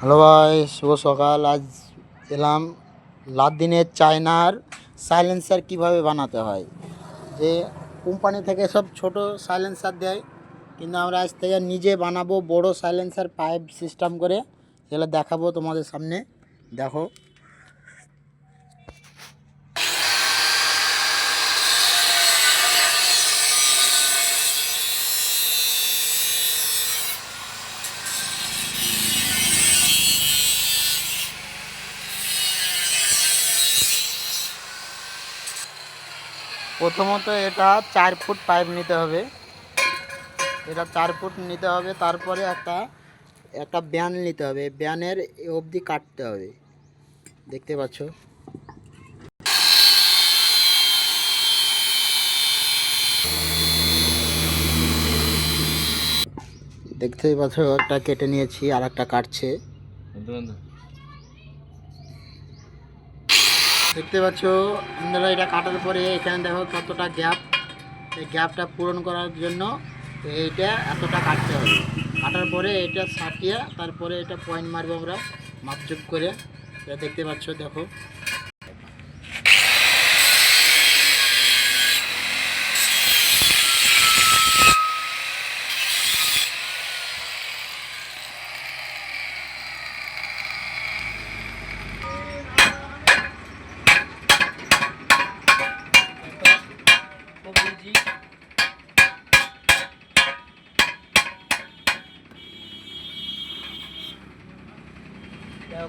Hello ভাই, শুভ সকাল। আজ এলাম লাদিনের চায়নার সাইলেন্সার কিভাবে বানাতে হয়। যে কোম্পানি থেকে সব ছোট সাইলেন্সার দেয়, কিন্তু আমরা আজ থেকে নিজে বানাবো বড় সাইলেন্সার পাইপ সিস্টেম করে। এগুলো দেখাবো তোমাদের সামনে, দেখো। প্রথমত এটা 4 ফুট পাইপ নিতে হবে, এটা 4 ফুট নিতে হবে। তারপরে একটা ব্যান নিতে হবে, ব্যানের অবধি কাটতে হবে, দেখতে পাচ্ছ। দেখতেই পাচ্ছ, একটা কেটে নিয়েছি আর একটা কাটছে। দেখতে পাচ্ছ আপনারা, এটা কাটার পরে এখানে দেখো কতটা গ্যাপ। এই গ্যাপটা পূরণ করার জন্য এইটা এতটা কাটতে হবে। কাটার পরে এটা ছাটিয়ে তারপরে এটা পয়েন্ট মারবো আমরা মাপজোক করে। এটা দেখতে পাচ্ছ, দেখো।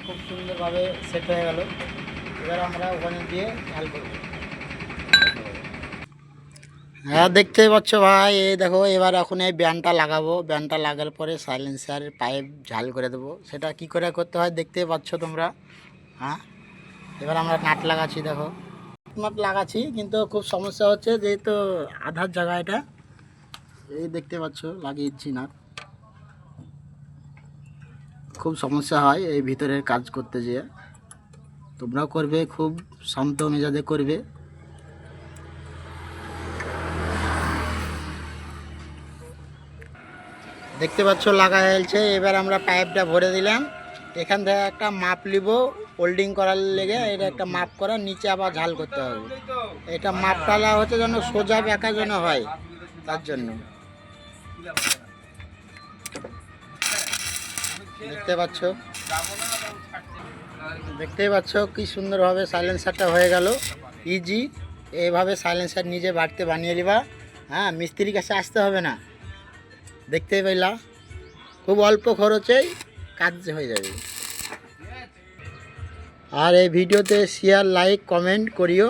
খুব সুন্দরভাবে সেট হয়ে গেল। এবার আমরা ওখানে দিয়ে ঝাল করব। হ্যাঁ, দেখতেই পাচ্ছ ভাই, এই দেখো। এবার এখন এই ব্যান্ডটা লাগাবো, ব্যান্ডটা লাগার পরে সাইলেন্সার পাইপ ঝাল করে দেবো। সেটা কি করে করতে হয় দেখতেই পাচ্ছ তোমরা। হ্যাঁ, এবার আমরা নাট লাগাচ্ছি, দেখো। নাট লাগাচ্ছি, কিন্তু খুব সমস্যা হচ্ছে, যেহেতু আধার জায়গা এটা। এই দেখতে পাচ্ছ, লাগিয়েছি নাট। খুব সমস্যা হয় এই ভিতরের কাজ করতে যেয়ে। তোমরাও করবে, খুব শান্ত মেজাজে করবে। দেখতে পাচ্ছ লাগা হয়েছে। এবার আমরা পাইপটা ভরে দিলাম। এখান থেকে একটা মাপ নিব হোল্ডিং করার লেগে। এটা একটা মাপ করা, নিচে আবার ঝাল করতে হবে। এটা মাপটা হচ্ছে যেন সোজা বেঁকা যেন হয়, তার জন্য। দেখতেই পাচ্ছ কি সুন্দরভাবে সাইলেন্সারটা হয়ে গেল। ইজি, এইভাবে সাইলেন্সার নিজে বাড়িতে বানিয়ে নিবা। হ্যাঁ, মিস্ত্রির কাছে আসতে হবে না। দেখতেই পেলা, খুব অল্প খরচেই কাজ হয়ে যাবে। আর এই ভিডিওতে শেয়ার, লাইক, কমেন্ট করিও।